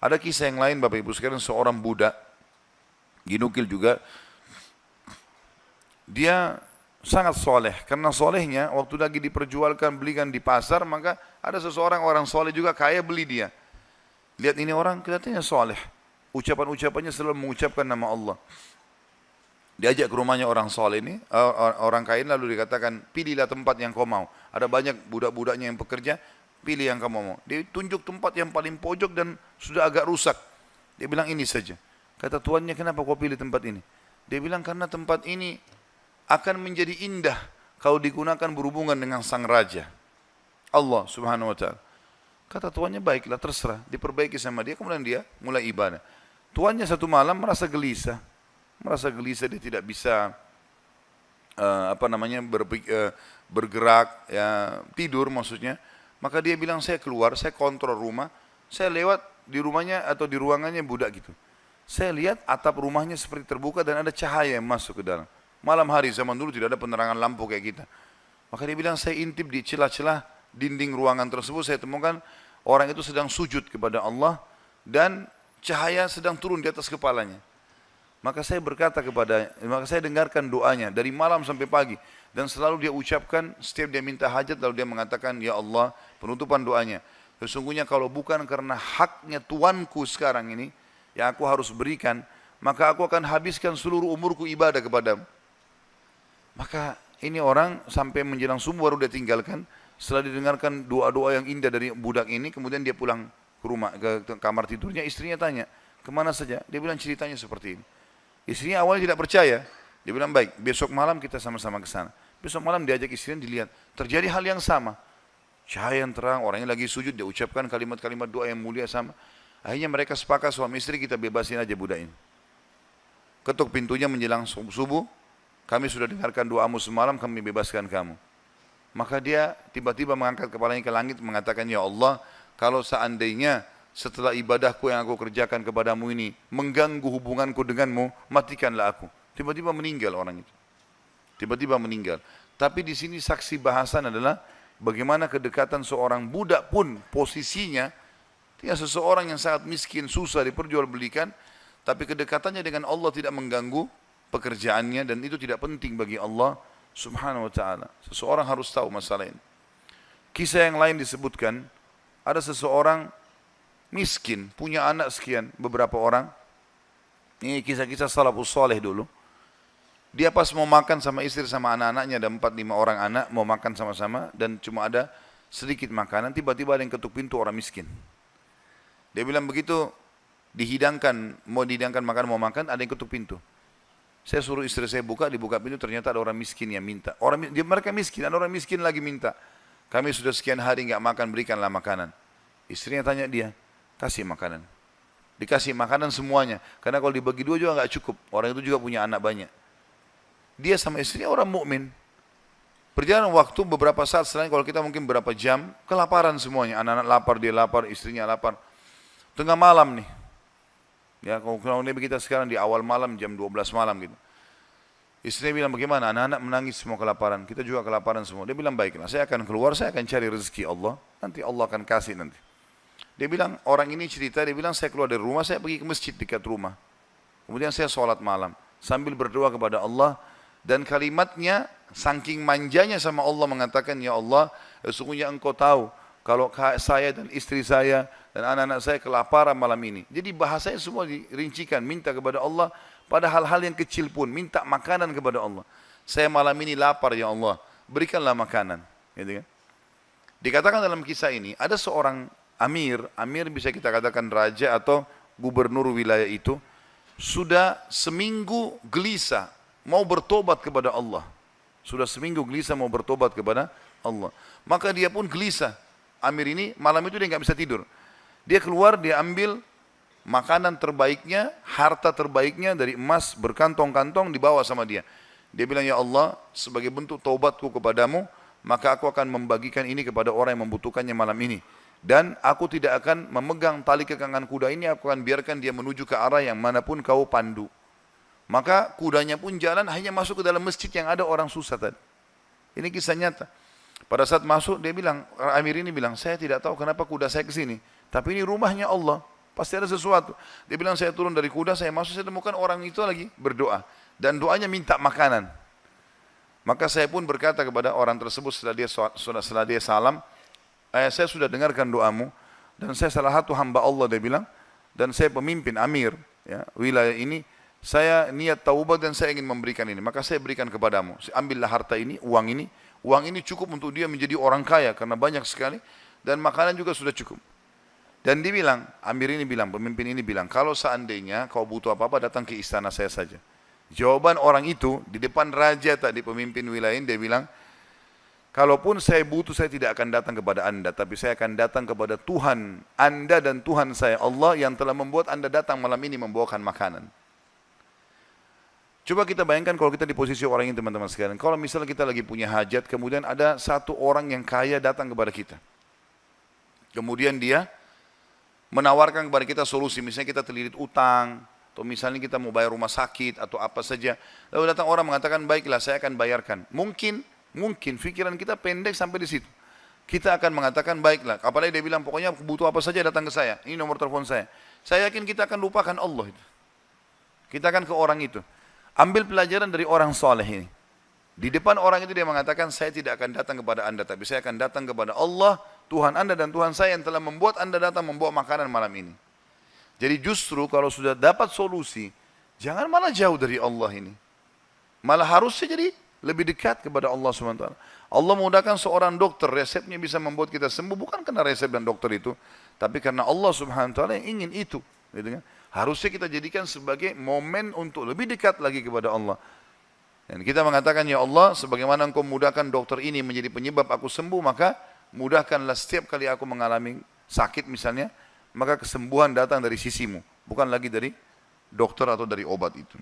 Ada kisah yang lain Bapak Ibu sekalian, seorang budak, dinukil juga, dia sangat soleh. Karena solehnya, waktu lagi diperjualkan, belikan di pasar, maka ada seseorang orang soleh juga kaya beli dia. Lihat ini orang kelihatannya soleh. Ucapan-ucapannya selalu mengucapkan nama Allah. Diajak ke rumahnya orang soleh ini, orang kaya ini, lalu dikatakan, pilihlah tempat yang kau mau. Ada banyak budak-budaknya yang bekerja, pilih yang kamu mau. Dia tunjuk tempat yang paling pojok dan sudah agak rusak. Dia bilang ini saja. Kata tuannya, kenapa kau pilih tempat ini? Dia bilang karena tempat ini akan menjadi indah kalau digunakan berhubungan dengan sang raja, Allah subhanahu wa ta'ala. Kata tuannya, baiklah terserah, diperbaiki sama dia, kemudian dia mulai ibadah. Tuannya satu malam merasa gelisah dia tidak bisa bergerak, ya, tidur maksudnya. Maka dia bilang, saya keluar, saya kontrol rumah, saya lewat di rumahnya atau di ruangannya budak gitu. Saya lihat atap rumahnya seperti terbuka dan ada cahaya yang masuk ke dalam. Malam hari, zaman dulu tidak ada penerangan lampu kayak kita. Maka dia bilang, saya intip di celah-celah dinding ruangan tersebut, saya temukan orang itu sedang sujud kepada Allah dan cahaya sedang turun di atas kepalanya. Maka saya dengarkan doanya dari malam sampai pagi. Dan selalu dia ucapkan setiap dia minta hajat, lalu dia mengatakan, ya Allah, penutupan doanya, sesungguhnya kalau bukan karena haknya tuanku sekarang ini, yang aku harus berikan, maka aku akan habiskan seluruh umurku ibadah kepadamu. Maka ini orang sampai menjelang subuh baru dia tinggalkan. Setelah didengarkan doa-doa yang indah dari budak ini, kemudian dia pulang ke rumah, ke kamar tidurnya. Istrinya tanya, kemana saja? Dia bilang ceritanya seperti ini. Istrinya awalnya tidak percaya. Dia bilang, baik, besok malam kita sama-sama ke sana. Besok malam diajak istrinya, dilihat terjadi hal yang sama. Cahaya yang terang, orangnya lagi sujud, dia ucapkan kalimat-kalimat doa yang mulia sama. Akhirnya mereka sepakat suami istri, kita bebasin aja budak ini. Ketuk pintunya menjelang subuh, kami sudah dengarkan doamu semalam, kami bebaskan kamu. Maka dia tiba-tiba mengangkat kepalanya ke langit, mengatakan, ya Allah, kalau seandainya setelah ibadahku yang aku kerjakan kepadamu ini mengganggu hubunganku denganmu, matikanlah aku. Tiba-tiba meninggal orang itu. Tiba-tiba meninggal. Tapi di sini saksi bahasan adalah bagaimana kedekatan seorang budak pun posisinya, dia seseorang yang sangat miskin, susah diperjualbelikan, tapi kedekatannya dengan Allah tidak mengganggu pekerjaannya, dan itu tidak penting bagi Allah subhanahu wa ta'ala. Seseorang harus tahu masalah ini. Kisah yang lain disebutkan, ada seseorang miskin, punya anak sekian, beberapa orang. Ini kisah-kisah salafus saleh dulu. Dia pas mau makan sama istri sama anak-anaknya, ada 4-5 orang anak, mau makan sama-sama, dan cuma ada sedikit makanan, tiba-tiba ada yang ketuk pintu, orang miskin. Dia bilang begitu, mau dihidangkan makanan, mau makan, ada yang ketuk pintu. Saya suruh istri saya buka, dibuka pintu, ternyata ada orang miskin yang minta. Mereka miskin, ada orang miskin lagi minta. Kami sudah sekian hari nggak makan, berikanlah makanan. Istrinya tanya dia, kasih makanan. Dikasih makanan semuanya, karena kalau dibagi dua juga nggak cukup. Orang itu juga punya anak banyak. Dia sama istrinya orang mukmin. Berjalan waktu beberapa saat setelahnya, kalau kita mungkin berapa jam, kelaparan semuanya. Anak-anak lapar, dia lapar, istrinya lapar. Tengah malam nih. Ya, kalau kita sekarang di awal malam, jam 12 malam gitu. Istrinya bilang, bagaimana? Anak-anak menangis semua kelaparan. Kita juga kelaparan semua. Dia bilang, baiklah, saya akan keluar, saya akan cari rezeki Allah. Nanti Allah akan kasih nanti. Dia bilang, orang ini cerita, dia bilang, saya keluar dari rumah, saya pergi ke masjid dekat rumah. Kemudian saya sholat malam. Sambil berdoa kepada Allah. Dan kalimatnya, saking manjanya sama Allah mengatakan, ya Allah, sesungguhnya engkau tahu, kalau saya dan istri saya dan anak-anak saya kelaparan malam ini. Jadi bahasanya semua dirincikan, minta kepada Allah pada hal-hal yang kecil pun, minta makanan kepada Allah. Saya malam ini lapar ya Allah, berikanlah makanan. Gitu kan? Dikatakan dalam kisah ini, ada seorang amir bisa kita katakan raja atau gubernur wilayah itu, sudah seminggu gelisah, mau bertobat kepada Allah. Sudah seminggu gelisah mau bertobat kepada Allah. Maka dia pun gelisah. Amir ini malam itu dia nggak bisa tidur. Dia keluar, dia ambil makanan terbaiknya, harta terbaiknya dari emas berkantong-kantong dibawa sama dia. Dia bilang, ya Allah, sebagai bentuk taubatku kepadamu, maka aku akan membagikan ini kepada orang yang membutuhkannya malam ini. Dan aku tidak akan memegang tali kekangan kuda ini, aku akan biarkan dia menuju ke arah yang manapun kau pandu. Maka kudanya pun jalan, hanya masuk ke dalam masjid yang ada orang susah tadi. Ini kisah nyata. Pada saat masuk dia bilang, Amir ini bilang, saya tidak tahu kenapa kuda saya ke sini, tapi ini rumahnya Allah. pasti ada sesuatu. Dia bilang saya turun dari kuda, saya masuk, saya temukan orang itu lagi berdoa. Dan doanya minta makanan. Maka saya pun berkata kepada orang tersebut setelah dia salam, saya sudah dengarkan doamu, dan saya salah satu hamba Allah, dia bilang, dan saya pemimpin amir ya, wilayah ini, saya niat taubat dan saya ingin memberikan ini, maka saya berikan kepadamu. Ambillah harta ini, uang ini cukup untuk dia menjadi orang kaya karena banyak sekali, dan makanan juga sudah cukup. Dan dia bilang, amir ini bilang, pemimpin ini bilang, kalau seandainya kau butuh apa-apa datang ke istana saya saja. Jawaban orang itu di depan raja tadi, pemimpin wilayah ini, dia bilang, kalaupun saya butuh, saya tidak akan datang kepada anda, tapi saya akan datang kepada Tuhan anda dan Tuhan saya, Allah yang telah membuat anda datang malam ini membawakan makanan. Coba kita bayangkan kalau kita di posisi orang ini, teman-teman sekalian. Kalau misalnya kita lagi punya hajat, kemudian ada satu orang yang kaya datang kepada kita. Kemudian dia menawarkan kepada kita solusi, misalnya kita terlilit utang, atau misalnya kita mau bayar rumah sakit, atau apa saja. Lalu datang orang mengatakan, baiklah saya akan bayarkan. Mungkin pikiran kita pendek sampai di situ. Kita akan mengatakan, baiklah. Apalagi dia bilang, pokoknya butuh apa saja datang ke saya. Ini nomor telepon saya. Saya yakin kita akan lupakan Allah itu. Kita akan ke orang itu. Ambil pelajaran dari orang soleh ini. Di depan orang itu dia mengatakan, saya tidak akan datang kepada anda, tapi saya akan datang kepada Allah, Tuhan anda dan Tuhan saya yang telah membuat anda datang membawa makanan malam ini. Jadi justru kalau sudah dapat solusi, jangan malah jauh dari Allah ini. Malah harusnya jadi lebih dekat kepada Allah SWT. Allah mudahkan seorang dokter, resepnya bisa membuat kita sembuh, bukan karena resep dan dokter itu, tapi karena Allah SWT yang ingin itu. Gitu kan? Harusnya kita jadikan sebagai momen untuk lebih dekat lagi kepada Allah. Dan kita mengatakan, ya Allah, sebagaimana engkau mudahkan dokter ini menjadi penyebab aku sembuh, maka mudahkanlah setiap kali aku mengalami sakit misalnya, maka kesembuhan datang dari sisimu, bukan lagi dari dokter atau dari obat itu.